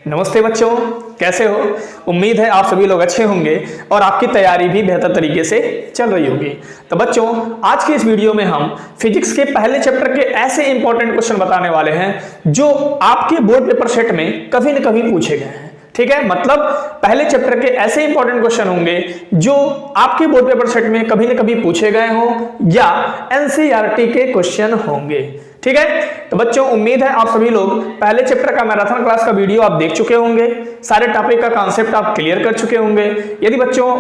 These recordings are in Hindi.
नमस्ते बच्चों, कैसे हो? उम्मीद है आप सभी लोग अच्छे होंगे और आपकी तैयारी भी बेहतर तरीके से चल रही होगी। तो बच्चों, आज की इस वीडियो में हम फिजिक्स के पहले चैप्टर के ऐसे इंपॉर्टेंट क्वेश्चन बताने वाले हैं जो आपके बोर्ड पेपर सेट में कभी न कभी पूछे गए हैं। ठीक है, मतलब पहले चैप्टर के ऐसे इंपॉर्टेंट क्वेश्चन होंगे जो आपके बोर्ड पेपर सेट में कभी न कभी पूछे गए हो या एनसीईआरटी के क्वेश्चन होंगे। ठीक है, तो बच्चों उम्मीद है आप सभी लोग पहले चैप्टर का मैराथन क्लास का वीडियो आप देख चुके होंगे, सारे टॉपिक का कॉन्सेप्ट आप क्लियर कर चुके होंगे। यदि बच्चों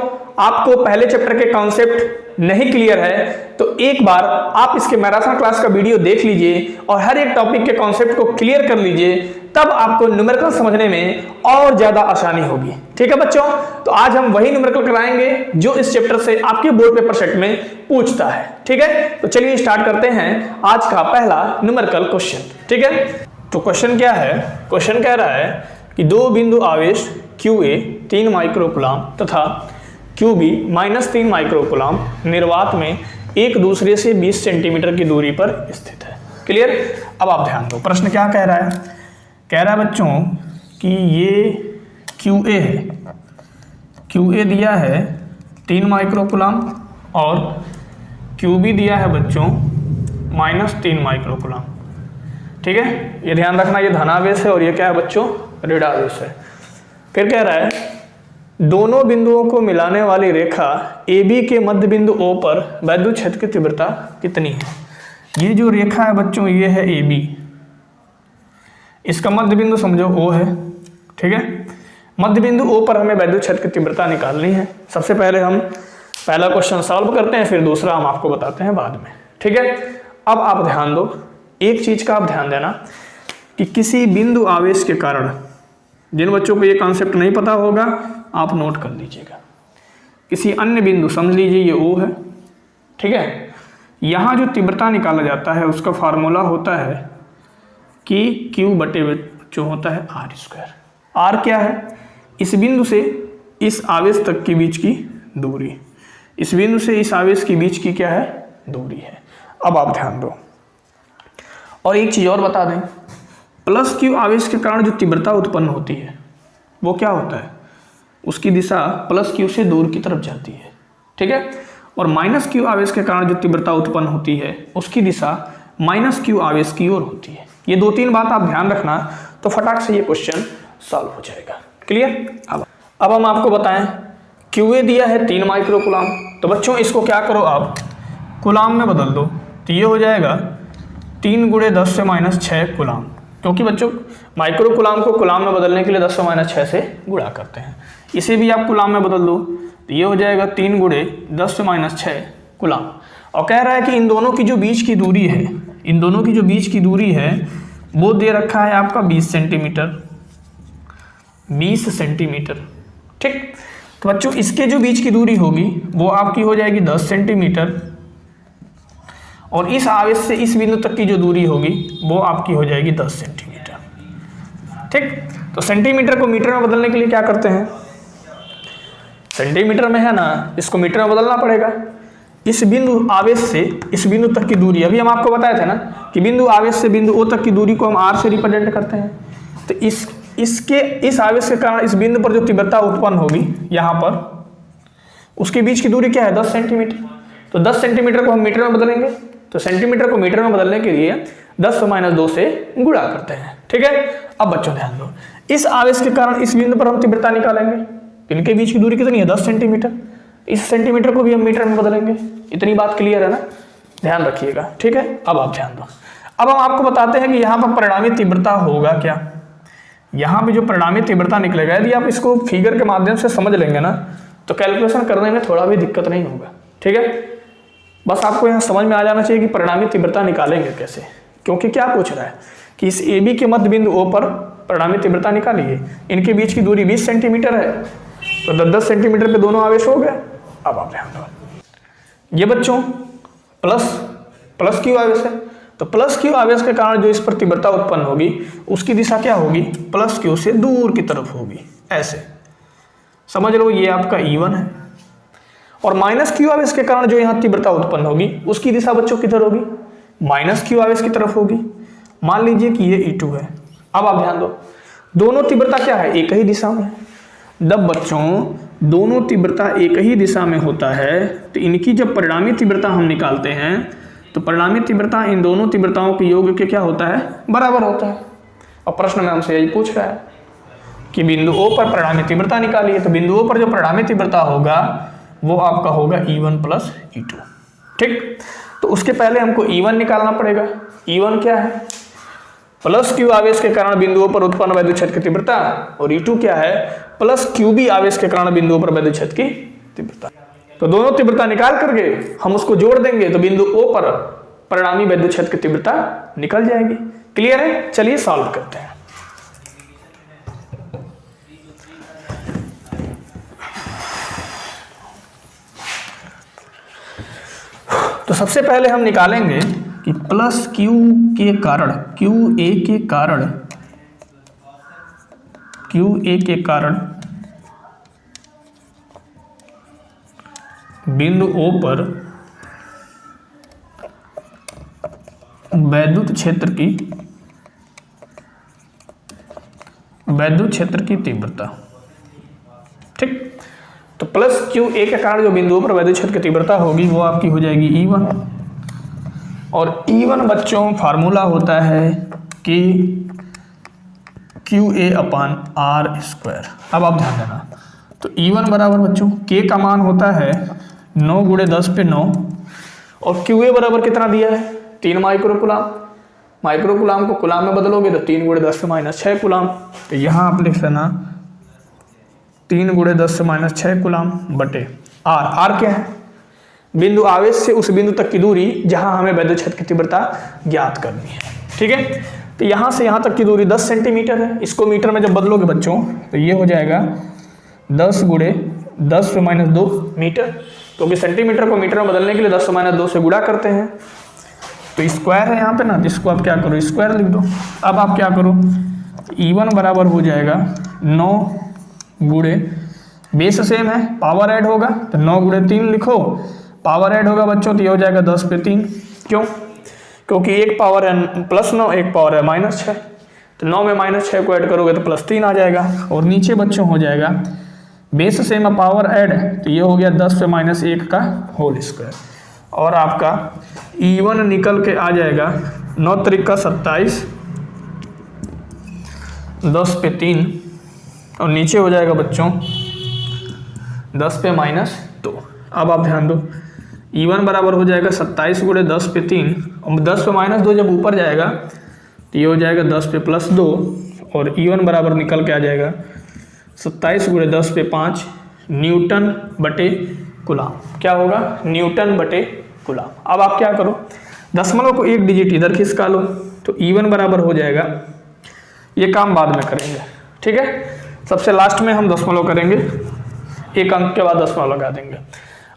आपको पहले चैप्टर के कॉन्सेप्ट नहीं क्लियर है तो एक बार आप इसके मैराथन क्लास का वीडियो देख लीजिए और हर एक टॉपिक के कॉन्सेप्ट को क्लियर कर लीजिए, तब आपको न्यूमेरिकल समझने में और ज्यादा आसानी होगी। ठीक है बच्चों, तो आज हम वही न्यूमेरिकल कराएंगे जो इस चैप्टर से आपके बोर्ड पेपर सेट में पूछता है। ठीक है, तो चलिए स्टार्ट करते हैं आज का पहला न्यूमेरिकल क्वेश्चन। ठीक है, तो क्वेश्चन क्या है? क्वेश्चन कह रहा है कि दो बिंदु आवेश QA 3 माइक्रोकूलम तथा QB -3 माइक्रोकूलम निर्वात में एक दूसरे से 20 सेंटीमीटर की दूरी पर स्थित है। क्लियर? अब आप ध्यान दो, प्रश्न क्या कह रहा है? कह रहा है बच्चों कि ये QA है, QA दिया है 3 माइक्रोकूलम और QB दिया है बच्चों -3 माइक्रोकूलम। ठीक है, ये ध्यान रखना, ये धनावेश है और ये क्या है बच्चों? ऋणावेश है। फिर कह रहा है दोनों बिंदुओं को मिलाने वाली रेखा AB के मध्य बिंदु O पर वैद्युत क्षेत्र की तीव्रता कितनी है? ये जो रेखा है बच्चों ये है AB, इसका मध्य बिंदु समझो O है। ठीक है, मध्य बिंदु O पर हमें वैद्युत क्षेत्र की तीव्रता निकालनी है। सबसे पहले हम पहला क्वेश्चन सॉल्व करते हैं, फिर दूसरा हम आपको बताते हैं बाद में। ठीक है, अब आप ध्यान दो, एक चीज का आप ध्यान देना कि किसी बिंदु आवेश के कारण, जिन बच्चों को ये कॉन्सेप्ट नहीं पता होगा आप नोट कर लीजिएगा, किसी अन्य बिंदु, समझ लीजिए ये O है। ठीक है, यहाँ जो तीव्रता निकाला जाता है उसका फार्मूला होता है कि Q बटे जो होता है R²। R क्या है? इस बिंदु से इस आवेश तक के बीच की दूरी, इस बिंदु से इस आवेश के बीच की क्या है? दूरी है। अब आप ध्यान दो और एक चीज और बता दें, +Q आवेश के कारण जो तीव्रता उत्पन्न होती है वो क्या होता है? उसकी दिशा +Q से दूर की तरफ जाती है। ठीक है, और -Q आवेश के कारण जो तीव्रता उत्पन्न होती है उसकी दिशा -Q आवेश की ओर होती है। ये 2-3 बात आप ध्यान रखना, तो फटाक से ये क्वेश्चन सॉल्व हो जाएगा। क्लियर? अब हम आपको बताएं, QA दिया है 3 माइक्रोकूलम, तो बच्चों इसको क्या करो आप कूलम में बदल दो, तो ये हो जाएगा 3 × 10⁻6 कूलम, क्योंकि बच्चों माइक्रो कूलम को कूलम में बदलने के लिए 10⁻6 से गुणा करते हैं। इसे भी आप कूलम में बदल दो तो ये हो जाएगा 3 × 10⁻6 कूलम। और कह रहा है कि इन दोनों की जो बीच की दूरी है, इन दोनों की जो बीच की दूरी है वो दे रखा है आपका 20 सेंटीमीटर। 20 सेंटीमीटर। ठीक, तो बच्चों इसके जो बीच की दूरी होगी वो आपकी हो जाएगी 10 सेंटीमीटर और इस आवेश से इस बिंदु तक की जो दूरी होगी वो आपकी हो जाएगी 10 सेंटीमीटर। ठीक, तो सेंटीमीटर को मीटर में बदलने के लिए क्या करते हैं? सेंटीमीटर में है ना, इसको मीटर में बदलना पड़ेगा। इस बिंदु आवेश से इस बिंदु तक की दूरी, अभी हम आपको बताए थे ना कि बिंदु आवेश से बिंदु O तक की दूरी को हम R से रिप्रेजेंट करते हैं। तो इस आवेश के कारण इस बिंदु पर जो तीव्रता उत्पन्न होगी यहाँ पर, उसके बीच की दूरी क्या है? 10 सेंटीमीटर। तो 10 सेंटीमीटर को हम मीटर में बदलेंगे, तो सेंटीमीटर को मीटर में बदलने के लिए 10⁻2 से गुणा करते हैं। ठीक है, अब बच्चों ध्यान दो, इस आवेश के कारण इस बिंदु पर हम तीव्रता निकालेंगे, इनके बीच की दूरी कितनी है? 10 सेंटीमीटर। इस सेंटीमीटर को भी हम मीटर में बदलेंगे। इतनी बात क्लियर है ना? ध्यान रखिएगा। ठीक है, अब आप ध्यान दो। अब हम आपको बताते हैं कि यहाँ पर परिणामी तीव्रता होगा क्या। यहाँ पे जो परिणामी तीव्रता निकलेगा, यदि आप इसको फिगर के माध्यम से समझ लेंगे ना तो कैलकुलेशन करने में थोड़ा भी दिक्कत नहीं होगा। ठीक है, बस आपको यहाँ समझ में आ जाना चाहिए कि परिणामी तीव्रता निकालेंगे कैसे, क्योंकि क्या पूछ रहा है कि इस AB के मध्य बिंदु O पर परिणामी तीव्रता निकालिए, इनके बीच की दूरी 20 सेंटीमीटर है, तो 10 सेंटीमीटर पे दोनों आवेश हो गए। अब आप ध्यान दो, ये बच्चों प्लस Q आवेश है, तो +Q आवेश के कारण जो इस पर तीव्रता उत्पन्न होगी उसकी दिशा क्या होगी? +Q से दूर की तरफ होगी। ऐसे समझ लो, ये आपका E1 है। और -Q आवेश के कारण जो यहाँ तीव्रता उत्पन्न होगी उसकी दिशा बच्चों किधर होगी? -Q आवेश की तरफ होगी। मान लीजिए कि ये E2 है। अब आप ध्यान दो, दोनों तीव्रता क्या है, एक ही दिशा में। जब बच्चों दोनों तीव्रता एक ही दिशा में होता है तो इनकी जब परिणामी तीव्रता हम निकालते हैं तो परिणामी तीव्रता इन दोनों तीव्रताओं के योग के क्या होता है, बराबर होता है। और प्रश्न में हमसे यही पूछ रहा है कि बिंदु O पर परिणामी तीव्रता निकालिए, तो बिंदु O पर जो परिणामी तीव्रता होगा वो आपका होगा E1 प्लस E2। ठीक, तो उसके पहले हमको E1 निकालना पड़ेगा। E1 क्या है, प्लस Q आवेश के कारण बिंदुओं पर उत्पन्न वैद्युत क्षेत्र की तीव्रता, और E2 क्या है, प्लस QB आवेश के कारण बिंदुओं पर वैद्युत क्षेत्र की तीव्रता। तो दोनों तीव्रता निकाल करके हम उसको जोड़ देंगे तो बिंदु O पर परिणामी वैद्युत क्षेत्र की तीव्रता निकल जाएगी। क्लियर है, चलिए सॉल्व करते हैं। तो सबसे पहले हम निकालेंगे कि प्लस क्यू के कारण क्यू ए के कारण बिंदु O पर वैद्युत क्षेत्र की तीव्रता। ठीक, तो प्लस क्यू ए के कारण जो बिंदुओं पर वैद्युत क्षेत्र की तीव्रता होगी वो आपकी हो जाएगी E1, और E1 बच्चों फार्मूला होता है कि Q A upon R square. अब आप ध्यान देना, तो E1 बराबर बच्चों K का मान होता है 9 गुणे 10 पे 9, और क्यू ए बराबर कितना दिया है, 3 माइक्रोकुलाम। माइक्रोकुलाम को कुलाम में बदलोगे तो 3 गुणे 10 से माइनस 6 कुलाम। तो यहाँ आप लिख लेना 3 गुणे 10 से माइनस 6 कुलाम बटे आर। आर क्या है, बिंदु आवेश से उस बिंदु तक की दूरी जहां हमें वैद्युत क्षेत्र की तीव्रता ज्ञात करनी है। ठीक है, तो यहां से यहां तक की दूरी 10 सेंटीमीटर है। इसको मीटर में जब बदलोगे बच्चों तो ये हो जाएगा 10 गुणे 10 से माइनस 2 मीटर, क्योंकि सेंटीमीटर को मीटर में बदलने के लिए 10 से माइनस 2 से गुणा करते हैं। तो स्क्वायर है यहाँ पे ना, जिसको आप क्या करो स्क्वायर लिख दो। अब आप क्या करो, E1 बराबर हो जाएगा 9 गुणे, बेस सेम है, पावर ऐड होगा तो 9 गुणे 3 लिखो, पावर ऐड होगा बच्चों तो ये हो जाएगा 10 पे 3। क्यों, क्योंकि एक पावर है प्लस 9, एक पावर है माइनस 6, तो 9 में माइनस 6 को ऐड करोगे तो प्लस 3 आ जाएगा। और नीचे बच्चों हो जाएगा बेस सेम है, पावर ऐड तो ये हो गया 10 पे माइनस 1 का होल स्क्वायर, और आपका E1 निकल के आ जाएगा 9 त्रिक 27, 10 पे 3, और नीचे हो जाएगा बच्चों 10 पे माइनस 2। अब आप ध्यान दो, E1 बराबर हो जाएगा 27 गुणे 10 पे 3, और 10 पे माइनस 2 जब ऊपर जाएगा तो ये हो जाएगा 10 पे प्लस 2, और E1 बराबर निकल के आ जाएगा 27 गुणे 10 पे 5 न्यूटन बटे कुलाम। क्या होगा, न्यूटन बटे कुलाम। अब आप क्या करो, दशमलव को एक डिजिट इधर खिसका लो, तो E1 बराबर हो जाएगा, ये काम बाद में करेंगे। ठीक है, सबसे लास्ट में हम दशमलव करेंगे, एक अंक के बाद दशमलव लगा देंगे।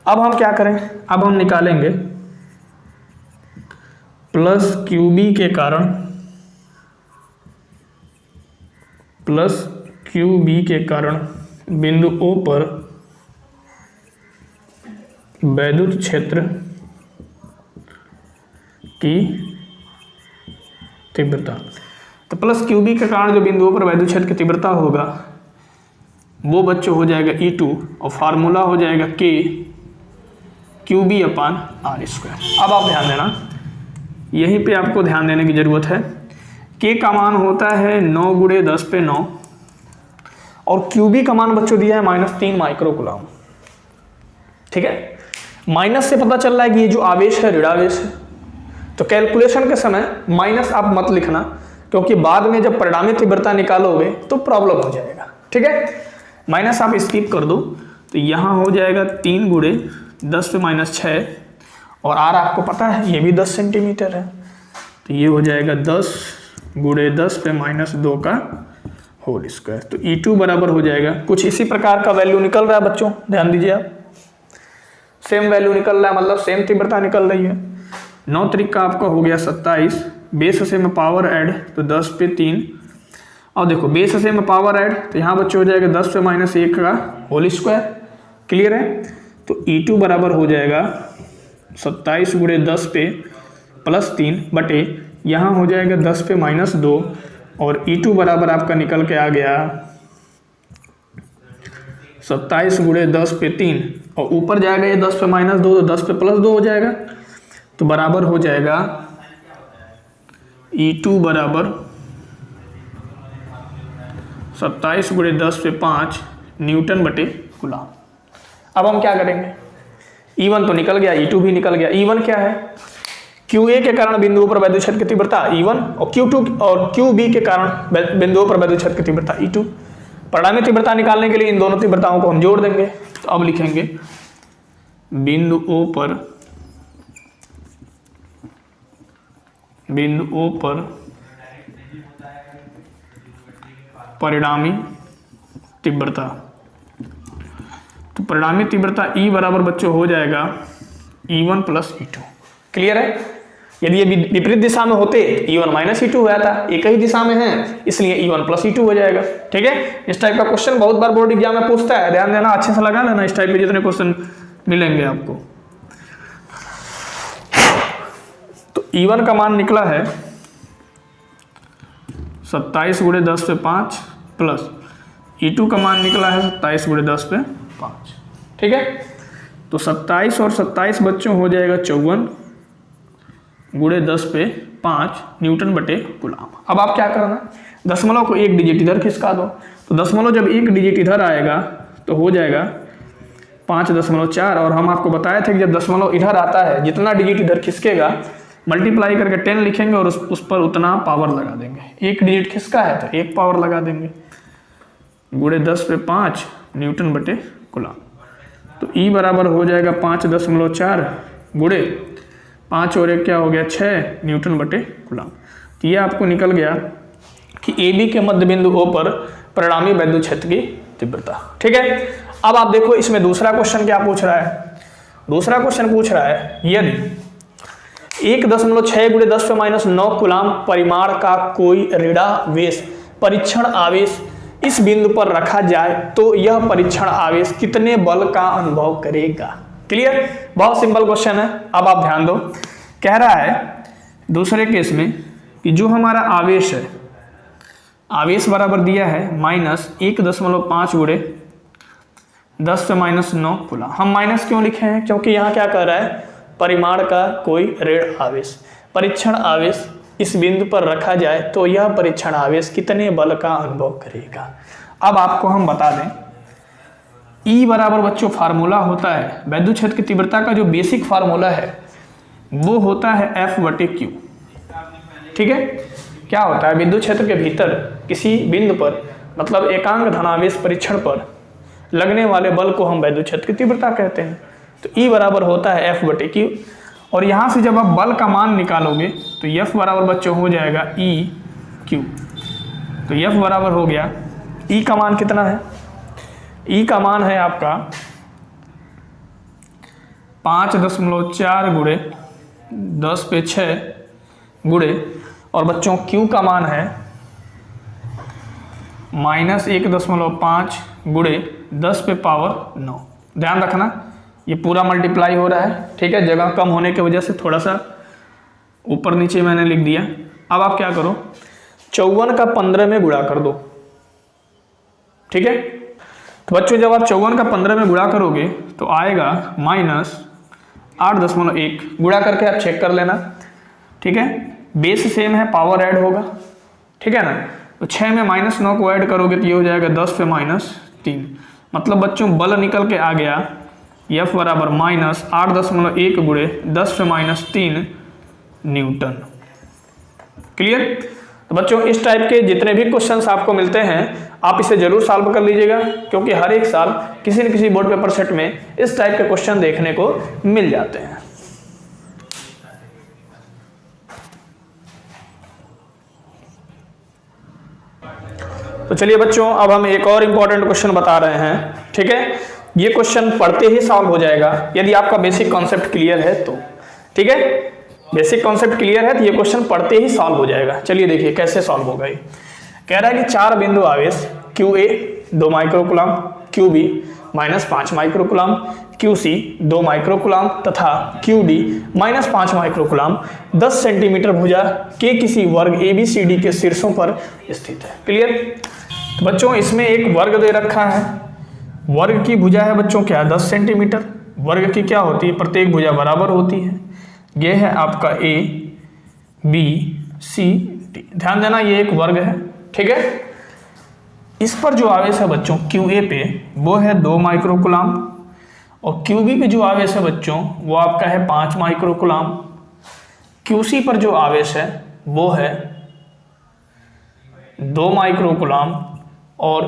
अब हम क्या करें, अब हम निकालेंगे प्लस QB के कारण बिंदु O पर वैद्युत क्षेत्र की तीव्रता। तो प्लस QB के कारण जो बिंदुओं पर वैद्युत क्षेत्र की तीव्रता होगा वो बच्चों हो जाएगा E2, और फार्मूला हो जाएगा K QB upon R square. अब आप ध्यान देना, यहीं पे आपको ध्यान देने की जरूरत है। K का मान होता है 9 गुणे 10 पे 9, और QB का मान बच्चों दिया है -3 माइक्रोकुलाम। ठीक है, माइनस से पता चल रहा है कि ये जो आवेश है ऋणावेश है, तो कैलकुलेशन के समय माइनस आप मत लिखना, क्योंकि बाद में जब परिणामी तीव्रता निकालोगे तो प्रॉब्लम हो जाएगा। ठीक है, माइनस आप स्किप कर दो, तो यहाँ हो जाएगा 3 गुणे 10 पे माइनस 6, और आर आपको पता है ये भी 10 सेंटीमीटर है, तो ये हो जाएगा 10 गुणे 10 पे माइनस 2 का होल स्क्वायर। तो E2 बराबर हो जाएगा, कुछ इसी प्रकार का वैल्यू निकल रहा है बच्चों, ध्यान दीजिए आप, सेम वैल्यू निकल रहा है, मतलब सेम तीव्रता निकल रही है। 9 त्रिक का आपका हो गया 27, बेस से में पावर ऐड तो 10 पे 3, और देखो बेस से में पावर ऐड तो यहाँ बच्चे हो जाएगा 10 पे माइनस 1 का होल स्क्वायर। क्लियर है, तो E2 बराबर हो जाएगा 27 गुणे 10 पे प्लस 3 बटे यहाँ हो जाएगा 10 पे माइनस 2, और E2 बराबर आपका निकल के आ गया 27 गुणे 10 पे 3, और ऊपर जाएगा ये 10 पे -2 तो 10 पे +2 हो जाएगा, तो बराबर हो जाएगा E2 बराबर 27 गुणे 10 पे 5 न्यूटन बटे कूलम। अब हम क्या करेंगे, E1 तो निकल गया, E2 भी निकल गया। E1 क्या है, QA के कारण बिंदुओं पर वैद्युत क्षेत्र की तीव्रता E1 और Q2 और QB के कारण बिंदुओं पर वैद्युत क्षेत्र की तीव्रता E2। परिणामी तीव्रता निकालने के लिए इन दोनों तीव्रताओं को हम जोड़ देंगे। तो अब लिखेंगे बिंदुओं पर परिणामी तीव्रता। तो परिणामी तीव्रता E बराबर बच्चों हो जाएगा E1 + E2। क्लियर है। यदि ये विपरीत दिशा में होते E1 - E2 हुआ था, एक ही दिशा में है इसलिए E1 + E2 हो जाएगा। ठीक है, इस टाइप का क्वेश्चन बहुत बार बोर्ड एग्जाम में पूछता है, ध्यान देना, अच्छे से लगा लेना, इस टाइप के जितने क्वेश्चन मिलेंगे आपको। तो E1 का मान निकला है 27 गुणे 10 पे 5 प्लस E2 का मान निकला है 27 गुणे 10 पे 5। ठीक है, तो 27 और 27 बच्चों हो जाएगा 54 गुणे 10 पे 5 न्यूटन बटे कूलम। अब आप क्या करना, दशमलव को एक डिजिट इधर खिसका दो, तो दशमलव जब एक डिजिट इधर आएगा तो हो जाएगा 5.4, और हम आपको बताए थे कि जब दशमलव इधर आता है जितना डिजिट इधर खिसकेगा मल्टीप्लाई करके 10 लिखेंगे और उस पर उतना पावर लगा देंगे। एक डिजिट खिसका है तो एक पावर लगा देंगे, गुणे 10 पे 5 न्यूटन बटे कूलम। तो E बराबर हो जाएगा 5.4 गुणे 5 और 1 क्या हो गया 6 न्यूटन बटे कूलम। तो ये आपको निकल गया कि AB के मध्य बिंदु O पर परिणामी वैद्युत क्षेत्र की तीव्रता। ठीक है, अब आप देखो इसमें दूसरा क्वेश्चन क्या पूछ रहा है। दूसरा क्वेश्चन पूछ रहा है यदि 1.6 गुणे 10 पे -9 कूलम परिमाण का कोई ऋणावेश परीक्षण आवेश इस बिंदु पर रखा जाए तो यह परीक्षण आवेश कितने बल का अनुभव करेगा। क्लियर, बहुत सिंपल क्वेश्चन है। अब आप ध्यान दो, कह रहा है दूसरे केस में कि जो हमारा आवेश है, आवेश बराबर दिया है -1.5 गुणे 10 पे -9 कूलम। हम माइनस क्यों लिखे हैं, क्योंकि यहाँ क्या कह रहा है, परिमाण का कोई ऋण आवेश परीक्षण आवेश इस बिंदु पर रखा जाए तो यह परीक्षण आवेश कितने बल का अनुभव करेगा। अब आपको हम बता दें E बराबर बच्चों फार्मूला होता है, वैद्युत क्षेत्र की तीव्रता का जो बेसिक फार्मूला है वो होता है F/Q। ठीक है, क्या होता है, विद्युत क्षेत्र के भीतर किसी बिंदु पर मतलब एकांक धनावेश परीक्षण पर लगने वाले बल को हम वैद्युत क्षेत्र की तीव्रता कहते हैं। तो E बराबर होता है F/Q, और यहाँ से जब आप बल का मान निकालोगे तो F बराबर बच्चों हो जाएगा EQ। तो F बराबर हो गया, E का मान कितना है, E का मान है आपका 5.4 गुणे 10 पे 6 गुणे, और बच्चों Q का मान है -1.5 गुणे 10 पे पावर 9। ध्यान रखना ये पूरा मल्टीप्लाई हो रहा है। ठीक है, जगह कम होने की वजह से थोड़ा सा ऊपर नीचे मैंने लिख दिया। अब आप क्या करो, 54 का 15 में गुणा कर दो। ठीक है, तो बच्चों जब आप 54 का 15 में गुणा करोगे तो आएगा -8.1। गुणा करके आप चेक कर लेना। ठीक है, बेस सेम है, पावर ऐड होगा। ठीक है ना, तो 6 में -9 को ऐड करोगे तो ये हो जाएगा 10 पे -3। मतलब बच्चों बल निकल के आ गया F बराबर -8.1 गुणे 10 पे -3 न्यूटन। क्लियर। तो बच्चों इस टाइप के जितने भी क्वेश्चंस आपको मिलते हैं आप इसे जरूर सॉल्व कर लीजिएगा, क्योंकि हर एक साल किसी न किसी बोर्ड पेपर सेट में इस टाइप के क्वेश्चन देखने को मिल जाते हैं। तो चलिए बच्चों अब हम एक और इंपॉर्टेंट क्वेश्चन बता रहे हैं। ठीक है, ये क्वेश्चन पढ़ते ही सॉल्व हो जाएगा यदि आपका बेसिक कॉन्सेप्ट क्लियर है तो। ठीक है, बेसिक कॉन्सेप्ट क्लियर है तो ये क्वेश्चन पढ़ते ही सॉल्व हो जाएगा। चलिए देखिए कैसे सॉल्व होगा। ये कह रहा है कि 4 बिंदु आवेश QA 2 micro coulomb, QB -5 microcoulomb, QC 2 microcoulomb तथा QD -5 माइक्रोकुलाम 10 सेंटीमीटर भुजा के किसी वर्ग ABCD के शीर्षों पर स्थित है। क्लियर? तो बच्चों इसमें एक वर्ग दे रखा है, वर्ग की भुजा है बच्चों क्या 10 सेंटीमीटर, वर्ग की क्या होती है प्रत्येक भुजा बराबर होती है। ये है आपका ABCD, ध्यान देना ये एक वर्ग है, ठीक है। इस पर जो आवेश है बच्चों QA पे वो है 2 माइक्रोकुलाम और QB पे जो आवेश है बच्चों वो आपका है 5 माइक्रोकुलाम, QC पर जो आवेश है वो है 2 माइक्रोकुलाम और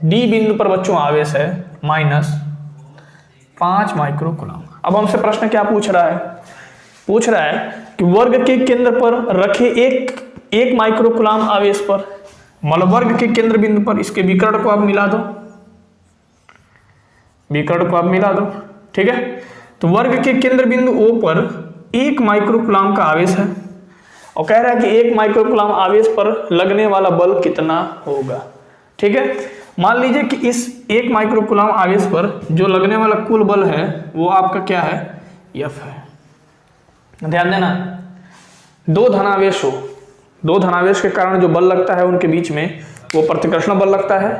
D बिंदु पर बच्चों आवेश है -5 माइक्रोकुलाम। अब हमसे प्रश्न क्या पूछ रहा है? पूछ रहा है कि वर्ग के केंद्र पर रखे एक माइक्रोकुलाम आवेश पर, मतलब वर्ग के केंद्र बिंदु पर इसके विकर्ण को आप मिला दो, विकर्ण को आप मिला दो, ठीक है। तो वर्ग के केंद्र बिंदु O पर 1 माइक्रोकुलाम का आवेश है और कह रहा है कि 1 माइक्रोकुलाम आवेश पर लगने वाला बल कितना होगा, ठीक है। मान लीजिए कि इस 1 माइक्रोकुलाम आवेश पर जो लगने वाला कुल बल है वो आपका क्या है F है। ध्यान देना, दो धनावेश हो, दो धनावेश के कारण जो बल लगता है उनके बीच में वो प्रतिकर्षण बल लगता है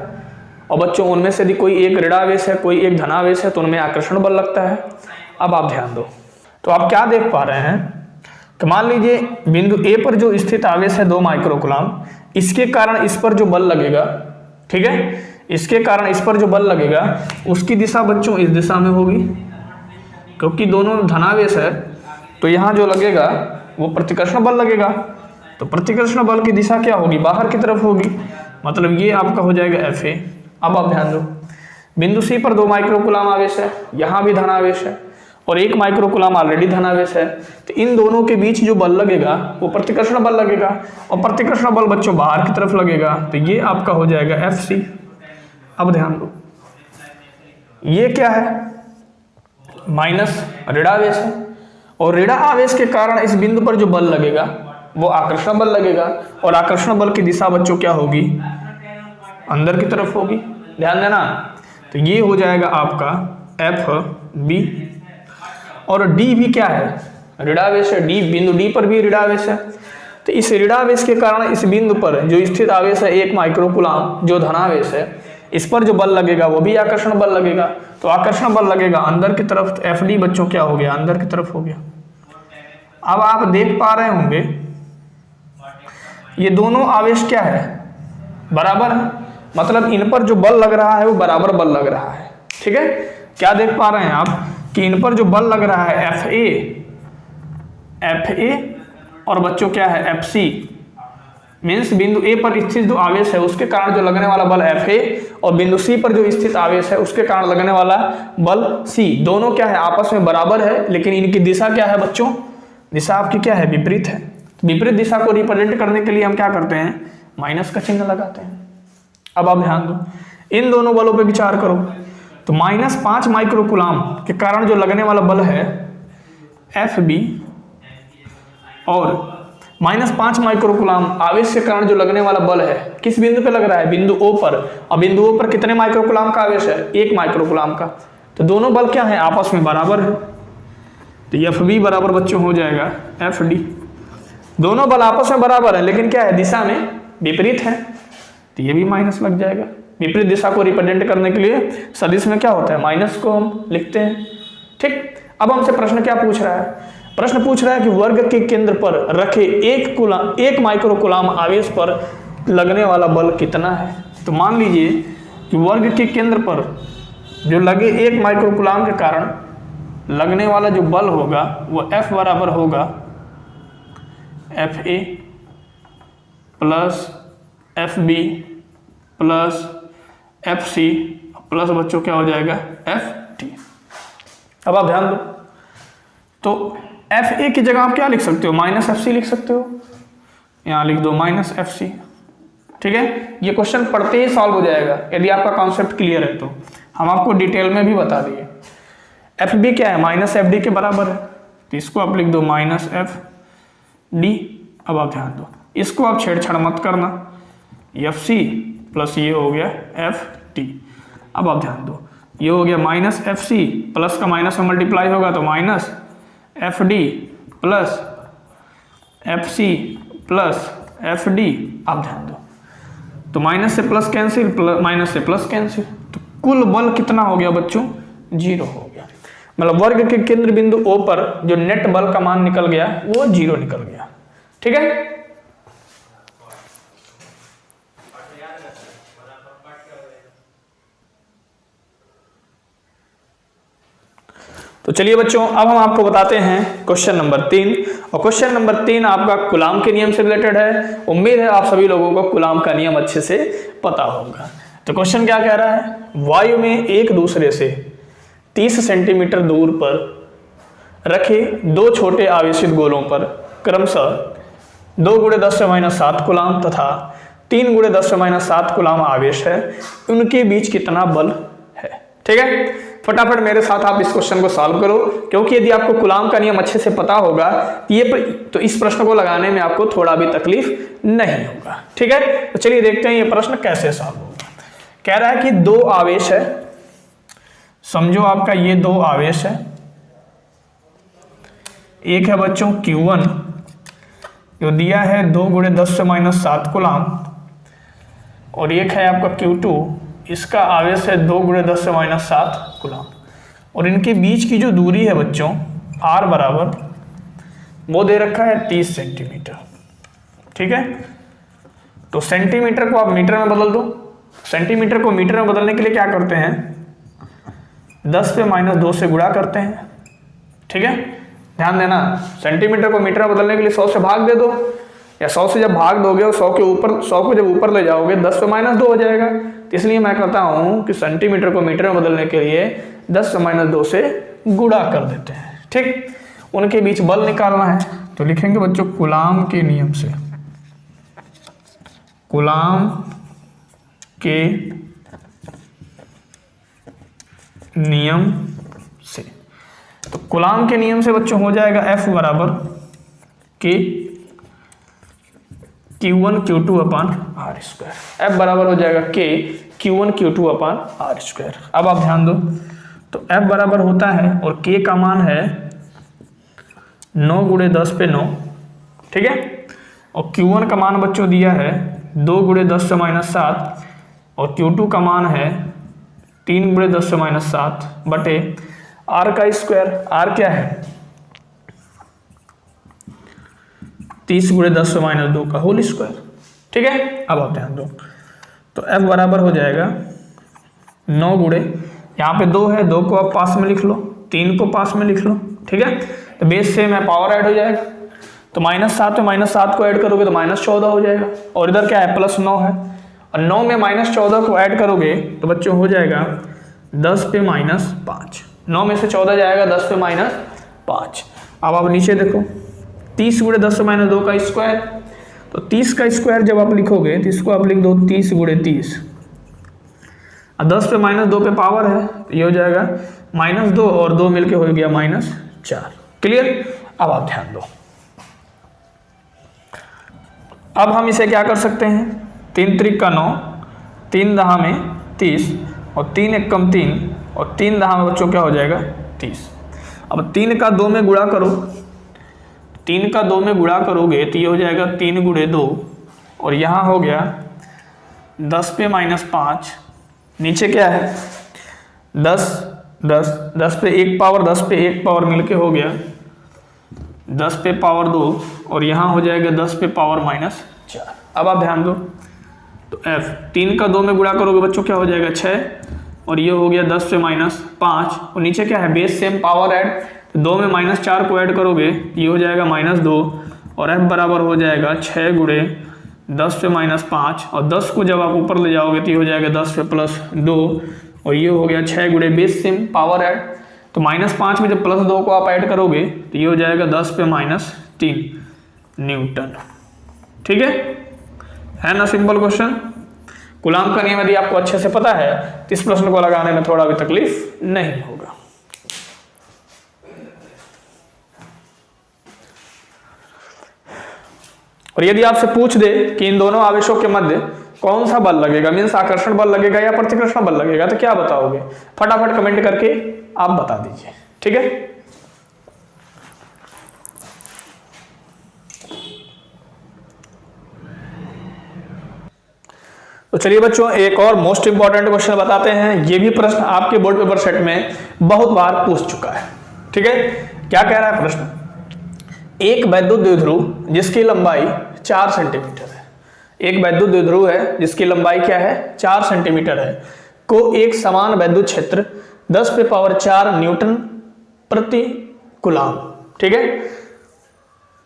और बच्चों उनमें से यदि कोई एक ऋणावेश है कोई एक धनावेश है तो उनमें आकर्षण बल लगता है। अब आप ध्यान दो, तो आप क्या देख पा रहे हैं कि मान लीजिए बिंदु A पर जो स्थित आवेश है 2 माइक्रोकुलाम, इसके कारण इस पर जो बल लगेगा, ठीक है, इसके कारण इस पर जो बल लगेगा उसकी दिशा बच्चों इस दिशा में होगी, क्योंकि दोनों धनावेश है तो यहाँ जो लगेगा वो प्रतिकर्षण बल लगेगा। तो प्रतिकर्षण बल की दिशा क्या होगी बाहर की तरफ होगी, मतलब ये आपका हो जाएगा FA। अब आप ध्यान दो, बिंदु C पर 2 माइक्रोकुलाम आवेश है, यहाँ भी धनावेश है और 1 माइक्रोकुलाम ऑलरेडी धनावेश है, तो इन दोनों के बीच जो बल लगेगा वो प्रतिकर्षण बल लगेगा और प्रतिकर्षण बल बच्चों बाहर की तरफ लगेगा, तो ये आपका हो जाएगा FC। अब ध्यान दो, ये क्या है माइनस ऋणावेश है और ऋण आवेश के कारण इस बिंदु पर जो बल लगेगा वो आकर्षण बल लगेगा और आकर्षण बल की दिशा बच्चों क्या होगी अंदर की तरफ होगी। ध्यान देना, तो ये हो जाएगा आपका FB और D भी क्या है ऋणावेश है, D बिंदु D पर भी ऋणावेश है, तो इस ऋणावेश के कारण इस बिंदु पर जो स्थित आवेश है 1 माइक्रोकुलाम जो धनावेश है इस पर जो बल लगेगा वो भी आकर्षण बल लगेगा, तो आकर्षण बल लगेगा अंदर की तरफ, तो FD बच्चों क्या हो गया अंदर की तरफ हो गया। अब आप देख पा रहे होंगे ये दोनों आवेश क्या है बराबर है, मतलब इन पर जो बल लग रहा है वो बराबर बल लग रहा है, ठीक है। क्या देख पा रहे हैं आप कि इन पर जो बल लग रहा है FA और बच्चों क्या है FC, मीन्स बिंदु A पर स्थित जो आवेश है उसके कारण जो लगने वाला बल FA और बिंदु C पर जो स्थित आवेश है उसके कारण लगने वाला बल C, दोनों क्या है आपस में बराबर है, लेकिन इनकी दिशा क्या है बच्चों, दिशा आपकी क्या है विपरीत है। विपरीत दिशा को रिप्रेजेंट करने के लिए हम क्या करते हैं माइनस का चिन्ह लगाते हैं। अब आप ध्यान दो, इन दोनों बलों पे विचार करो, तो -5 माइक्रोकुलाम के कारण जो लगने वाला बल है FB और -5 माइक्रोकुलाम आवेश के कारण जो लगने वाला बल है किस बिंदु पे लग रहा है बिंदु O पर, और बिंदु O पर कितने माइक्रोकुलाम का आवेश है 1 माइक्रोकुलाम का, तो दोनों बल क्या है आपस में बराबर है, तो FB बराबर बच्चों हो जाएगा FD। दोनों बल आपस में बराबर है लेकिन क्या है दिशा में विपरीत है, तो ये भी माइनस लग जाएगा। विपरीत दिशा को रिप्रेजेंट करने के लिए सदिश में क्या होता है माइनस को हम लिखते हैं, ठीक। अब हमसे प्रश्न क्या पूछ रहा है, प्रश्न पूछ रहा है कि वर्ग के केंद्र पर रखे 1 माइक्रोकुलाम आवेश पर लगने वाला बल कितना है। तो मान लीजिए कि वर्ग के केंद्र पर जो लगे 1 माइक्रोकुलाम के कारण लगने वाला जो बल होगा वो F बराबर होगा FA plus FB plus FC plus बच्चों क्या हो जाएगा FT। अब आप ध्यान दो, तो FA की जगह आप क्या लिख सकते हो -FC लिख सकते हो, यहाँ लिख दो -FC, ठीक है। ये क्वेश्चन पढ़ते ही सॉल्व हो जाएगा यदि आपका कॉन्सेप्ट क्लियर है, तो हम आपको डिटेल में भी बता दिए। FB क्या है -FD के बराबर है, तो इसको आप लिख दो -FD। अब आप ध्यान दो, इसको आप छेड़छाड़ मत करना, FC प्लस ये हो गया FT। अब आप ध्यान दो, ये हो गया माइनस एफ सी, प्लस का माइनस में मल्टीप्लाई होगा तो minus F D plus F C plus F D. आप ध्यान दो, तो माइनस से प्लस कैंसिल, माइनस से प्लस कैंसिल, तो कुल बल कितना हो गया बच्चों? 0 हो गया। मतलब वर्ग के केंद्र बिंदु O पर जो नेट बल का मान निकल गया वो 0 निकल गया। ठीक है, तो चलिए बच्चों अब हम आपको बताते हैं क्वेश्चन नंबर 3। और क्वेश्चन नंबर 3 आपका कूलाम के नियम से रिलेटेड है। उम्मीद है आप सभी लोगों को कूलाम का नियम अच्छे से पता होगा। तो क्वेश्चन क्या कह रहा है? वायु में एक दूसरे से 30 सेंटीमीटर दूर पर रखे दो छोटे आवेशित गोलों पर क्रमशः 2 × 10⁻7 कूलाम तथा 3 × 10⁻7 कूलाम आवेश है, उनके बीच कितना बल है? ठीक है, फटाफट मेरे साथ आप इस क्वेश्चन को सॉल्व करो, क्योंकि यदि आपको कूलाम का नियम अच्छे से पता होगा तो इस प्रश्न को लगाने में आपको थोड़ा भी तकलीफ नहीं होगा। ठीक है, तो चलिए देखते हैं ये प्रश्न कैसे सॉल्व होगा। कह रहा है कि 2 आवेश है, समझो आपका ये 2 आवेश है। एक है बच्चों Q1 जो दिया है 2 × 10⁻7 कूलाम, और एक है आपका Q2, इसका आवेश है 2 × 10⁻7 कूलाम, और इनके बीच की जो दूरी है बच्चों R बराबर वो दे रखा है 30 सेंटीमीटर। ठीक है, तो सेंटीमीटर को आप मीटर में बदल दो। सेंटीमीटर को मीटर में बदलने के लिए क्या करते हैं? 10 पे -2 से गुणा करते हैं। ठीक है, ध्यान देना, सेंटीमीटर को मीटर में बदलने के लिए 100 से भाग दे दो, या 100 से जब भाग दोगे और 100 को जब ऊपर ले जाओगे 10 पे -2 हो जाएगा। तो इसलिए मैं कहता हूं कि सेंटीमीटर को मीटर में बदलने के लिए 10 पे -2 से गुणा कर देते हैं। ठीक, उनके बीच बल निकालना है, तो लिखेंगे बच्चों कूलाम के नियम से, कूलाम के नियम से। तो कूलाम के नियम से बच्चों हो जाएगा F बराबर K Q1 Q2 अपान R²। F बराबर हो जाएगा K Q1 Q2 अपान R²। अब आप ध्यान दो, तो F बराबर होता है, और K का मान है 9 × 10⁻9। ठीक है, और Q1 का मान बच्चों दिया है 2 × 10⁻7, और Q2 का मान है 3 × 10⁻7 बटे R का स्क्वायर। R क्या है? 30 × 10⁻2 का होल स्क्वायर। ठीक है, अब आप ध्यान दो, तो F बराबर हो जाएगा 9 गुणे, यहाँ पे 2 है, 2 को आप पास में लिख लो, 3 को पास में लिख लो। ठीक है, तो बेस से में पावर ऐड हो जाएगा, तो -7 में -7 को ऐड करोगे तो -14 हो जाएगा, और इधर क्या है? +9 है, और 9 में -14 को ऐड करोगे तो बच्चों हो जाएगा 10 पे -5। 9 में से 14 जाएगा, 10 पे -5। अब आप नीचे देखो, 30 × 10⁻2 का स्क्वायर, तो 30 का स्क्वायर जब आप लिखोगे तो इसको आप लिख दो 30 × 30, और 10 पे -2 पे पावर है, तो ये हो जाएगा -2 और 2 मिलके हो गया -4। क्लियर? अब आप ध्यान दो, अब हम इसे क्या कर सकते हैं? 3 त्रिक का 9, 3 दहा में 30, और 3 एकम 3, और 3 दहा में बच्चों क्या हो जाएगा? 30। अब 3 का 2 में गुणा करो, 3 का 2 में गुणा करोगे तो ये हो जाएगा 3 × 2, और यहाँ हो गया 10 पे -5, नीचे क्या है? 10 10 10 पे 1 पावर, 10 पे 1 पावर मिलके हो गया 10 पे पावर 2, और यहाँ हो जाएगा 10 पे पावर -4। अब आप ध्यान दो, तो F 3 का 2 में गुणा करोगे बच्चों क्या हो जाएगा? 6, और ये हो गया 10 पे -5, और नीचे क्या है? बेस सेम पावर ऐड, तो 2 में -4 को ऐड करोगे ये हो जाएगा -2, और F बराबर हो जाएगा 6 × 10 पे -5, और 10 को जब आप ऊपर ले जाओगे तो ये हो जाएगा 10 पे +2, और ये हो गया 6 × बेस सेम पावर ऐड, तो -5 में जब +2 को आप ऐड करोगे तो ये हो जाएगा 10 पे -3 न्यूटन। ठीक है ना? Simple question. कूलाम का नियम यदि आपको अच्छे से पता है तो इस प्रश्न को लगाने में थोड़ा भी तकलीफ नहीं होगा। और यदि आपसे पूछ दे कि इन दोनों आवेशों के मध्य कौन सा बल लगेगा, मीन्स आकर्षण बल लगेगा या प्रतिकर्षण बल लगेगा, तो क्या बताओगे? फटाफट कमेंट करके आप बता दीजिए, ठीक है। तो चलिए बच्चों, एक और मोस्ट इंपॉर्टेंट क्वेश्चन बताते हैं। ये भी प्रश्न आपके बोर्ड पेपर सेट में बहुत बार पूछ चुका है, ठीक है। क्या कह रहा है प्रश्न? एक वैद्युत द्विध्रुव जिसकी लंबाई 4 सेंटीमीटर है, एक वैद्युत द्विध्रुव है जिसकी लंबाई क्या है? 4 सेंटीमीटर है, को एक समान वैद्युत क्षेत्र 10⁴ न्यूटन प्रति कूलाम, ठीक है,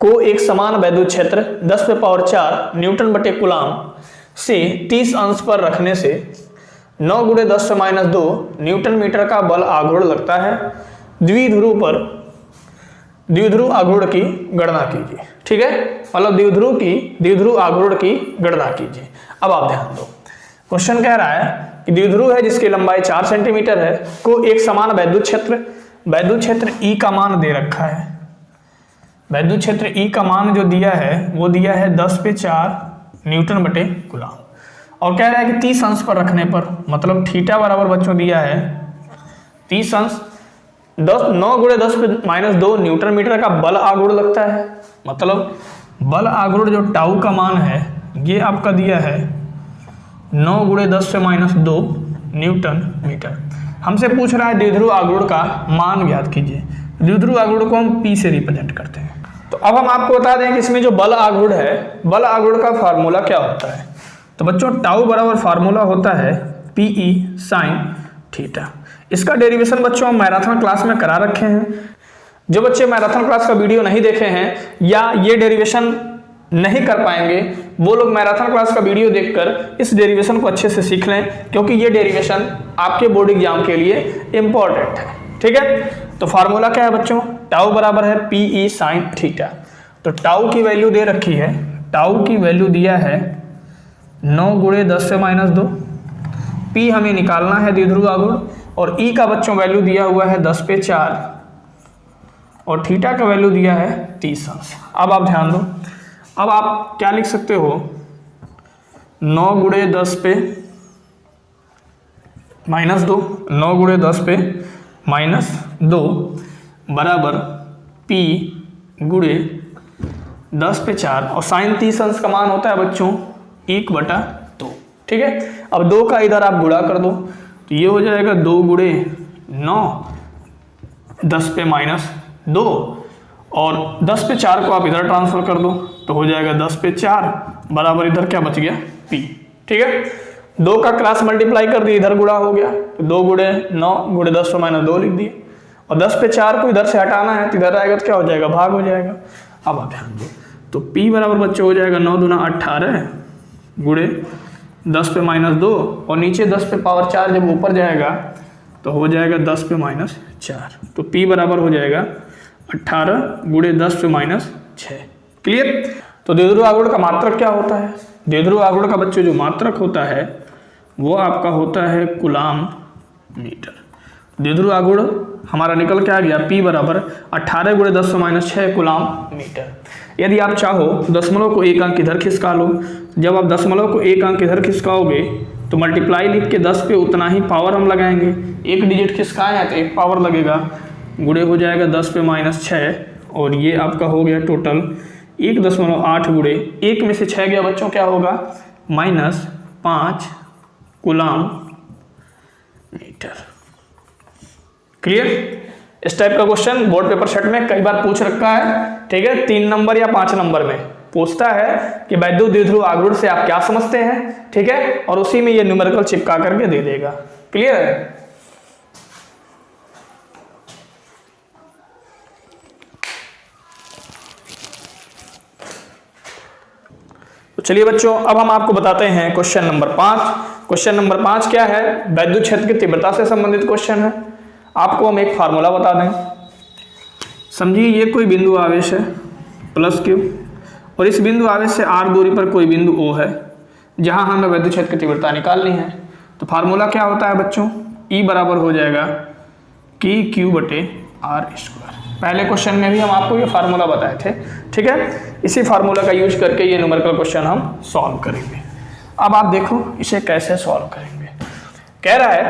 को एक समान वैद्युत क्षेत्र 10⁴ न्यूटन बटे कूलाम से 30 अंश पर रखने से 9 × 10⁻² न्यूटन मीटर का बल आघूर्ण लगता है। द्विध्रुव आघूर्ण की गणना कीजिए, ठीक है, मतलब द्विध्रुव आघूर्ण की गणना कीजिए। अब आप ध्यान दो, क्वेश्चन कह रहा है कि द्विध्रुव है जिसकी लंबाई 4 सेंटीमीटर है, को एक समान वैद्युत क्षेत्र ई का मान दे रखा है। वैद्युत क्षेत्र ई का मान जो दिया है वो दिया है 10⁴ न्यूटन बटे कूलाम, और कह रहा है कि 30 अंश पर रखने पर, मतलब थीटा बराबर बच्चों दिया है 30 अंश 9 × 10⁻² न्यूटन मीटर का बल आघूर्ण लगता है। मतलब बल आघूर्ण जो टाउ का मान है ये आपका दिया है 9 × 10⁻² न्यूटन मीटर। हमसे पूछ रहा है द्विध्रुव आघूर्ण का मान ज्ञात कीजिए। द्विध्रुव आघूर्ण को हम P से रिप्रेजेंट करते हैं। तो अब हम आपको बता दें कि इसमें जो बल आघूर्ण है, बल आघूर्ण का फार्मूला क्या होता है। तो बच्चों टाउ बराबर फार्मूला होता है PE sin थीटा। इसका डेरिवेशन बच्चों हम मैराथन क्लास में करा रखे हैं। जो बच्चे मैराथन क्लास का वीडियो नहीं देखे हैं या ये डेरिवेशन नहीं कर पाएंगे, वो लोग मैराथन क्लास का वीडियो देखकर इस डेरिवेशन को अच्छे से सीख लें, क्योंकि ये डेरिवेशन आपके बोर्ड एग्जाम के लिए इंपॉर्टेंट है, ठीक है। तो फार्मूला क्या है बच्चों? टाउ बराबर है PE sin थीटा। तो टाउ की वैल्यू दे रखी है, टाउ की वैल्यू दिया है 9 × 10⁻²। P हमें निकालना है द्विध्रुव आघूर्ण, और E का बच्चों वैल्यू दिया हुआ है 10⁴, और थीटा का वैल्यू दिया है 30 अंश। अब आप ध्यान दो, अब आप क्या लिख सकते हो? 9 × 10⁻², 9 × 10⁻² बराबर P × 10⁴, और साइन 30 अंश का मान होता है बच्चों 1/2, ठीक है। अब 2 का इधर आप गुणा कर दो, तो ये हो जाएगा 2 × 9 10⁻² और 10⁴ को आप इधर ट्रांसफर कर दो, तो हो जाएगा 10⁴ बराबर इधर क्या बच गया? P, ठीक है। 2 का क्रॉस मल्टीप्लाई कर दिए, इधर गुणा हो गया, तो 2 × 9 × 10⁻² लिख दिए, और 10⁴ को इधर से हटाना है तो इधर आएगा तो क्या हो जाएगा? भाग हो जाएगा। अब आप ध्यान दो, तो P बराबर बच्चों हो जाएगा 9 दूना 18 × 10⁻², और नीचे 10⁴ जब ऊपर जाएगा तो हो जाएगा 10⁻⁴। तो P बराबर हो जाएगा 18 × 10⁻⁶। क्लियर? तो द्विध्रुव आघूर्ण का मात्रक क्या होता है? द्विध्रुव आघूर्ण का बच्चों जो मात्रक होता है वो आपका होता है कूलाम मीटर। द्विध्रुव आघूर्ण हमारा निकल के आ गया P बराबर 18 × 10⁻⁶ कूलाम मीटर। यदि आप चाहो तो दशमलव को एक अंक इधर खिसका लो। जब आप दशमलव को एक अंक इधर खिसकाओगे तो मल्टीप्लाई लिख के 10 पे उतना ही पावर हम लगाएंगे। एक डिजिट खिसकाए हैं तो एक पावर लगेगा, गुणे हो जाएगा 10⁻⁶, और ये आपका हो गया टोटल 1.8 गुणे 1 में से 6 गया बच्चों, क्या होगा? -5 कूलाम मीटर। क्लियर? इस टाइप का क्वेश्चन बोर्ड पेपर सेट में कई बार पूछ रखा है, ठीक है। 3 नंबर या 5 नंबर में पूछता है कि वैद्युत द्विध्रुव आघूर्ण से आप क्या समझते हैं, ठीक है, और उसी में ये न्यूमेरिकल चिपका करके दे देगा। क्लियर है? तो चलिए बच्चों, अब हम आपको बताते हैं क्वेश्चन नंबर 5। क्वेश्चन नंबर 5 क्या है? वैद्युत क्षेत्र की तीव्रता से संबंधित क्वेश्चन है। आपको हम एक फार्मूला बता दें। समझिए ये कोई बिंदु आवेश है +Q, और इस बिंदु आवेश से r दूरी पर कोई बिंदु O है जहां हमें वैद्युत क्षेत्र की तीव्रता निकालनी है। तो फार्मूला क्या होता है बच्चों? E बराबर हो जाएगा KQ/r²। पहले क्वेश्चन में भी हम आपको ये फार्मूला बताए थे, ठीक है। इसी फार्मूला का यूज करके ये न्यूमेरिकल क्वेश्चन हम सॉल्व करेंगे। अब आप देखो इसे कैसे सॉल्व करेंगे। कह रहा है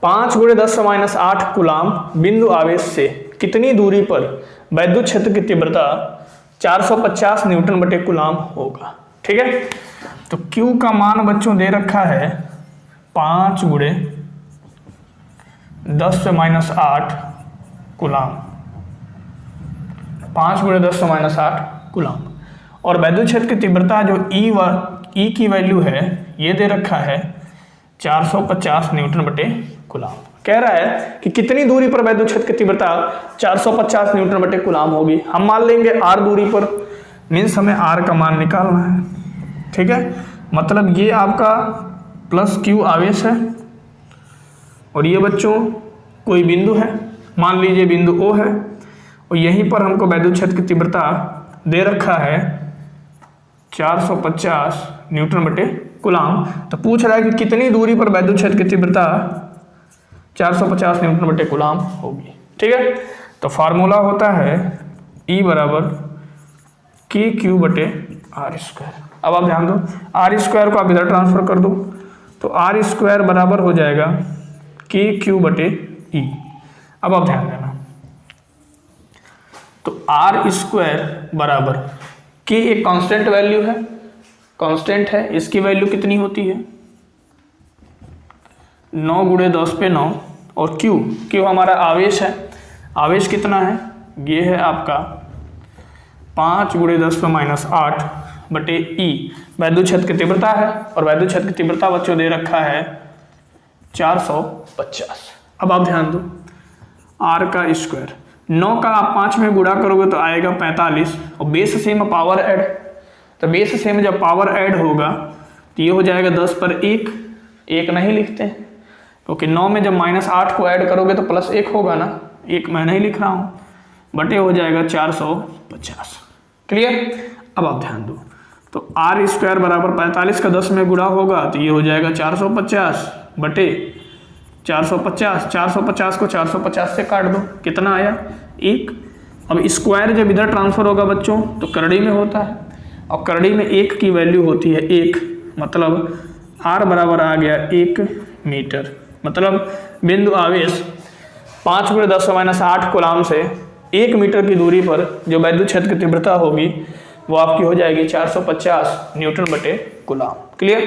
5 × 10⁻⁸ कूलाम बिंदु आवेश से कितनी दूरी पर वैद्युत क्षेत्र की तीव्रता 450 न्यूटन बटे कूलाम होगा। ठीक है, तो Q का मान बच्चों दे रखा है 5 × 10⁻⁸ कूलाम, 5 × 10⁻⁸ कूलाम, और वैद्युत क्षेत्र की तीव्रता जो E की वैल्यू है ये दे रखा है 450 न्यूटन बटे कूलाम। कह रहा है कि कितनी दूरी पर वैद्युत क्षेत्र की तीव्रता 450 न्यूटन बटे कूलाम होगी। हम मान लेंगे r दूरी पर, मीन्स हमें r का मान निकालना है। ठीक है, मतलब ये आपका प्लस Q आवेश है और ये बच्चों कोई बिंदु है, मान लीजिए बिंदु O है, और यहीं पर हमको वैद्युत क्षेत्र की तीव्रता दे रखा है 450 न्यूटन बटे कूलाम। तो पूछ रहा है कि कितनी दूरी पर वैद्युत क्षेत्र की तीव्रता 450 न्यूटन बटे कूलाम होगी। ठीक है, तो फार्मूला होता है E बराबर KQ बटे r²। अब आप ध्यान दो, r² को आप इधर ट्रांसफर कर दो तो r² बराबर हो जाएगा KQ बटे E। अब आप ध्यान देना, तो r² बराबर K एक कांस्टेंट वैल्यू है, कांस्टेंट है, इसकी वैल्यू कितनी होती है 9 × 10⁹ और Q हमारा आवेश है, आवेश कितना है ये है आपका 5 × 10⁻⁸ बटे E वैद्युत क्षेत्र की तीव्रता है, और वैद्युत क्षेत्र की तीव्रता बच्चों दे रखा है 450। अब आप ध्यान दो, r का स्क्वायर 9 का आप 5 में गुणा करोगे तो आएगा 45, और बेस से में पावर ऐड, तो बेस से में जब पावर ऐड होगा तो ये हो जाएगा 10 पर 1 नहीं लिखते क्योंकि 9 में जब -8 को ऐड करोगे तो +1 होगा ना, 1 मैं नहीं लिख रहा हूँ, बटे हो जाएगा 450। क्लियर। अब आप ध्यान दो, तो r² बराबर 45 का 10 में गुणा होगा तो ये हो जाएगा 450 बटे 450, 450 को 450 से काट दो, कितना आया 1। अब स्क्वायर जब इधर ट्रांसफर होगा बच्चों तो करड़ी में होता है, और करड़ी में 1 की वैल्यू होती है 1, मतलब r बराबर आ गया 1 मीटर। मतलब बिंदु आवेश 5 × 10⁻⁸ कूलाम से 1 मीटर की दूरी पर जो वैद्युत क्षेत्र की तीव्रता होगी वो आपकी हो जाएगी 450 न्यूटन बटे कूलाम। क्लियर।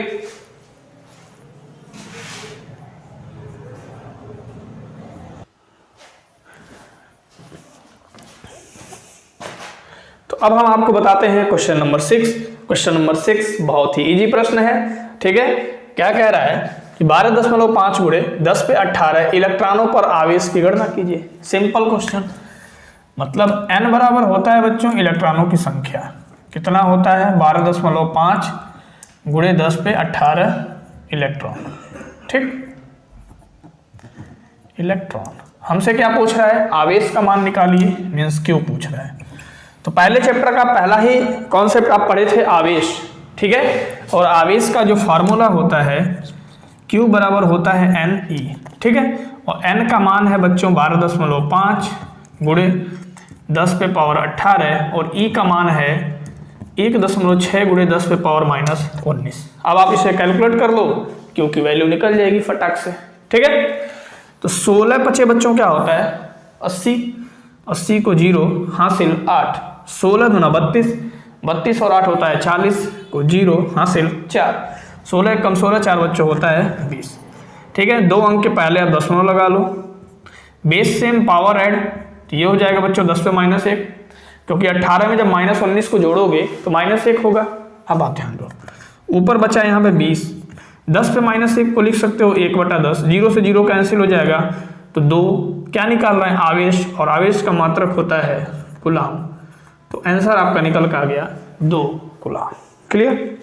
तो अब हम आपको बताते हैं क्वेश्चन नंबर 6। क्वेश्चन नंबर 6 बहुत ही इजी प्रश्न है। ठीक है, क्या कह रहा है कि 12.5 × 10⁻18 इलेक्ट्रॉनों पर आवेश की गणना कीजिए। सिंपल क्वेश्चन, मतलब n बराबर होता है बच्चों इलेक्ट्रॉनों की संख्या, कितना होता है 12.5 × 10⁻18 इलेक्ट्रॉन। ठीक, इलेक्ट्रॉन हमसे क्या पूछ रहा है, आवेश का मान निकालिए, मीन्स क्यों पूछ रहा है। तो पहले चैप्टर का पहला ही कॉन्सेप्ट आप पढ़े थे आवेश। ठीक है, और आवेश का जो फार्मूला होता है Q बराबर होता है NE। ठीक है, और N का मान है बच्चों 12.5 × 10⁻18 और E का मान है 1.6 × 10⁻−19। अब आप इसे कैलकुलेट कर लो क्योंकि वैल्यू निकल जाएगी फटाक से। ठीक है, तो 16 × 5 बच्चों क्या होता है 80, 80 को 0 हासिल 8, 16 × 32, 32 और 8 होता है 40 को 0 हासिल 4, 16 कम 16 4 बच्चों होता है 20। ठीक है, 2 अंक के पहले आप दशमलव लगा लो, बेस सेम पावर ऐड, तो ये हो जाएगा बच्चों 10⁻−1, क्योंकि 18 में जब -19 को जोड़ोगे तो -1 होगा। अब आप ध्यान दो, ऊपर बचा यहाँ पे 20, 10 पे -1 को लिख सकते हो 1/10, 0 से 0 कैंसिल हो जाएगा, तो 2 क्या निकाल रहे हैं आवेश, और आवेश का मात्रक होता है कूलाम। तो आंसर आपका निकल कर आ गया 2 कूलाम। क्लियर।